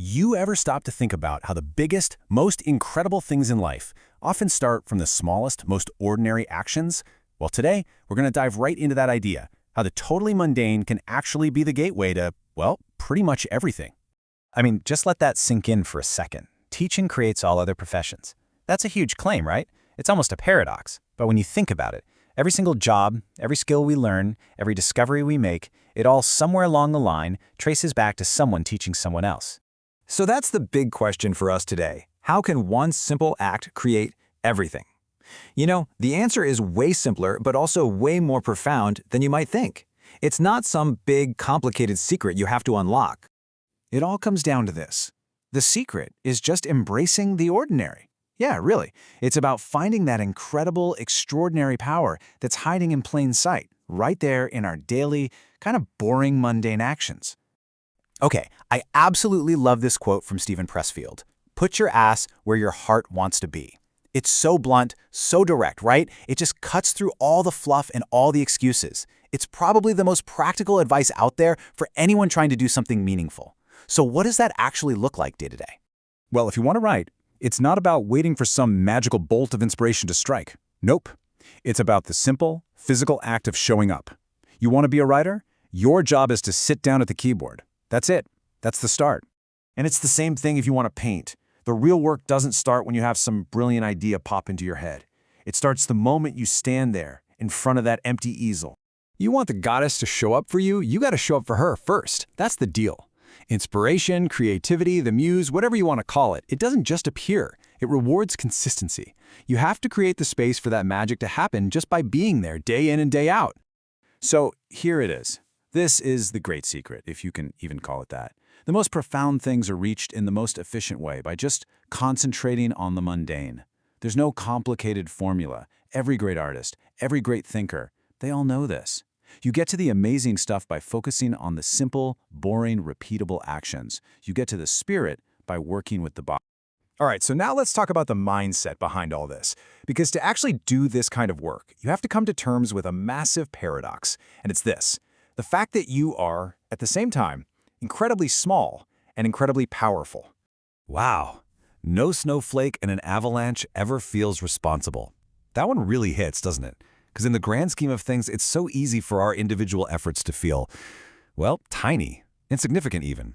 You ever stop to think about how the biggest, most incredible things in life often start from the smallest, most ordinary actions? Well, today, we're going to dive right into that idea, how the totally mundane can actually be the gateway to, well, pretty much everything. I mean, just let that sink in for a second. Teaching creates all other professions. That's a huge claim, right? It's almost a paradox. But when you think about it, every single job, every skill we learn, every discovery we make, it all somewhere along the line traces back to someone teaching someone else. So that's the big question for us today. How can one simple act create everything? You know, the answer is way simpler, but also way more profound than you might think. It's not some big, complicated secret you have to unlock. It all comes down to this. The secret is just embracing the ordinary. Yeah, really. It's about finding that incredible, extraordinary power that's hiding in plain sight, right there in our daily, kind of boring, mundane actions. Okay, I absolutely love this quote from Stephen Pressfield. Put your ass where your heart wants to be. It's so blunt, so direct, right? It just cuts through all the fluff and all the excuses. It's probably the most practical advice out there for anyone trying to do something meaningful. So what does that actually look like day to day? Well, if you want to write, it's not about waiting for some magical bolt of inspiration to strike. Nope. It's about the simple, physical act of showing up. You want to be a writer? Your job is to sit down at the keyboard. That's it. That's the start. And it's the same thing if you want to paint. The real work doesn't start when you have some brilliant idea pop into your head. It starts the moment you stand there in front of that empty easel. You want the goddess to show up for you, you got to show up for her first. That's the deal. Inspiration, creativity, the muse, whatever you want to call it, it doesn't just appear. It rewards consistency. You have to create the space for that magic to happen just by being there day in and day out. So here it is. This is the great secret, if you can even call it that. The most profound things are reached in the most efficient way by just concentrating on the mundane. There's no complicated formula. Every great artist, every great thinker, they all know this. You get to the amazing stuff by focusing on the simple, boring, repeatable actions. You get to the spirit by working with the body. All right, so now let's talk about the mindset behind all this. Because to actually do this kind of work, you have to come to terms with a massive paradox. And it's this: the fact that you are, at the same time, incredibly small and incredibly powerful. Wow. No snowflake in an avalanche ever feels responsible. That one really hits, doesn't it? Because in the grand scheme of things, it's so easy for our individual efforts to feel, well, tiny, insignificant even.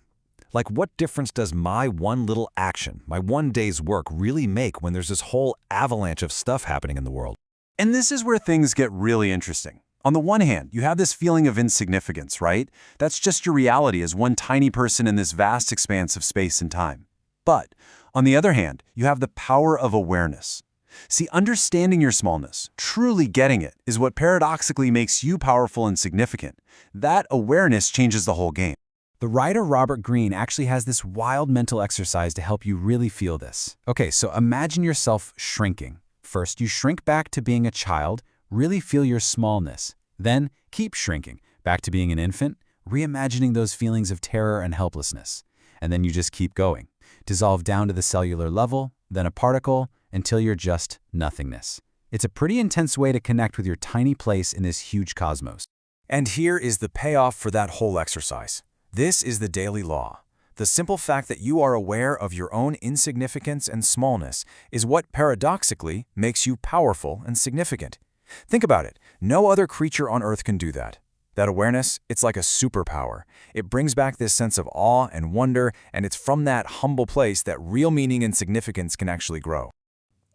Like, what difference does my one little action, my one day's work really make when there's this whole avalanche of stuff happening in the world? And this is where things get really interesting. On the one hand, you have this feeling of insignificance, right? That's just your reality as one tiny person in this vast expanse of space and time. But on the other hand, you have the power of awareness. See, understanding your smallness, truly getting it, is what paradoxically makes you powerful and significant. That awareness changes the whole game. The writer Robert Greene actually has this wild mental exercise to help you really feel this. Okay, so imagine yourself shrinking. First, you shrink back to being a child, really feel your smallness. Then, keep shrinking, back to being an infant, reimagining those feelings of terror and helplessness. And then you just keep going. Dissolve down to the cellular level, then a particle, until you're just nothingness. It's a pretty intense way to connect with your tiny place in this huge cosmos. And here is the payoff for that whole exercise. This is the daily law. The simple fact that you are aware of your own insignificance and smallness is what paradoxically makes you powerful and significant. Think about it. No other creature on Earth can do that. That awareness, it's like a superpower. It brings back this sense of awe and wonder, and it's from that humble place that real meaning and significance can actually grow.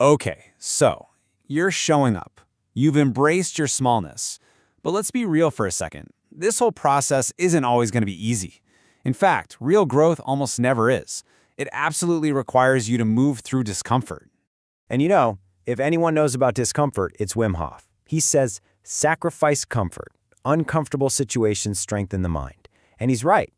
Okay, so you're showing up. You've embraced your smallness. But let's be real for a second. This whole process isn't always going to be easy. In fact, real growth almost never is. It absolutely requires you to move through discomfort. And you know, if anyone knows about discomfort, it's Wim Hof. He says, sacrifice comfort. Uncomfortable situations strengthen the mind. And he's right.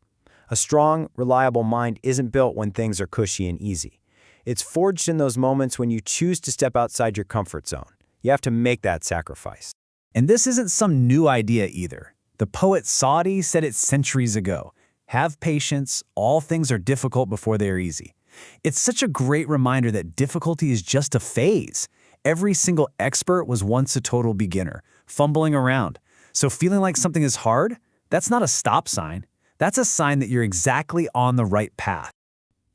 A strong, reliable mind isn't built when things are cushy and easy. It's forged in those moments when you choose to step outside your comfort zone. You have to make that sacrifice. And this isn't some new idea either. The poet Saadi said it centuries ago. Have patience, all things are difficult before they are easy. It's such a great reminder that difficulty is just a phase. Every single expert was once a total beginner, fumbling around. So feeling like something is hard, that's not a stop sign. That's a sign that you're exactly on the right path.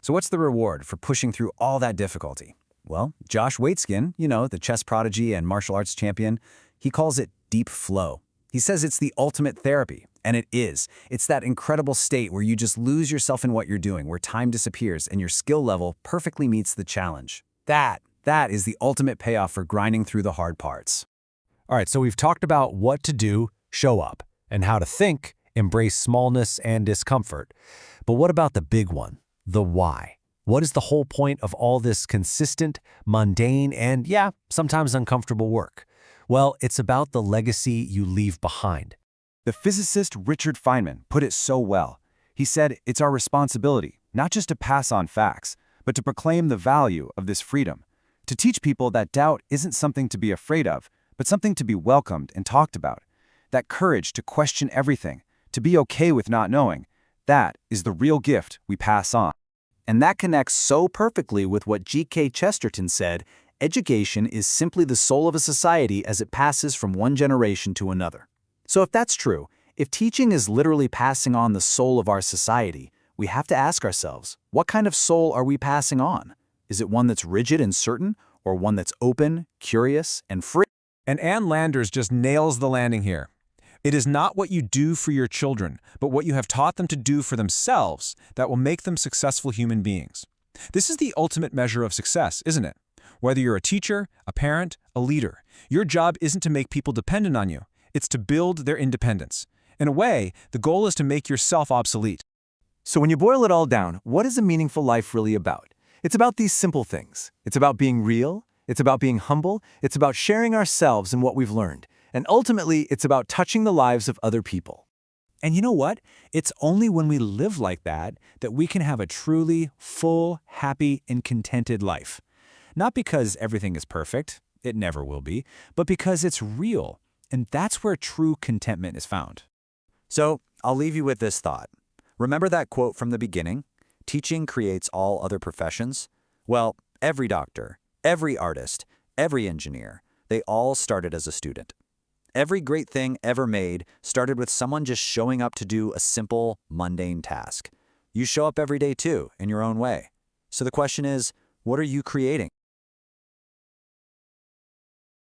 So what's the reward for pushing through all that difficulty? Well, Josh Waitzkin, the chess prodigy and martial arts champion, he calls it deep flow. He says it's the ultimate therapy, and it is. It's that incredible state where you just lose yourself in what you're doing, where time disappears and your skill level perfectly meets the challenge. That is the ultimate payoff for grinding through the hard parts. All right, so we've talked about what to do, show up, and how to think, embrace smallness and discomfort. But what about the big one, the why? What is the whole point of all this consistent, mundane, and sometimes uncomfortable work? Well, it's about the legacy you leave behind. The physicist Richard Feynman put it so well. He said it's our responsibility, not just to pass on facts, but to proclaim the value of this freedom, to teach people that doubt isn't something to be afraid of, but something to be welcomed and talked about. That courage to question everything, to be okay with not knowing, that is the real gift we pass on. And that connects so perfectly with what G.K. Chesterton said: education is simply the soul of a society as it passes from one generation to another. So if that's true, if teaching is literally passing on the soul of our society, we have to ask ourselves, what kind of soul are we passing on? Is it one that's rigid and certain, or one that's open, curious, and free? And Ann Landers just nails the landing here. It is not what you do for your children, but what you have taught them to do for themselves that will make them successful human beings. This is the ultimate measure of success, isn't it? Whether you're a teacher, a parent, a leader, your job isn't to make people dependent on you. It's to build their independence. In a way, the goal is to make yourself obsolete. So when you boil it all down, what is a meaningful life really about? It's about these simple things. It's about being real. It's about being humble. It's about sharing ourselves and what we've learned. And ultimately, it's about touching the lives of other people. And you know what? It's only when we live like that that we can have a truly full, happy, and contented life. Not because everything is perfect, it never will be, but because it's real. And that's where true contentment is found. So I'll leave you with this thought. Remember that quote from the beginning? Teaching creates all other professions? Well, every doctor, every artist, every engineer, they all started as a student. Every great thing ever made started with someone just showing up to do a simple, mundane task. You show up every day too, in your own way. So the question is, what are you creating?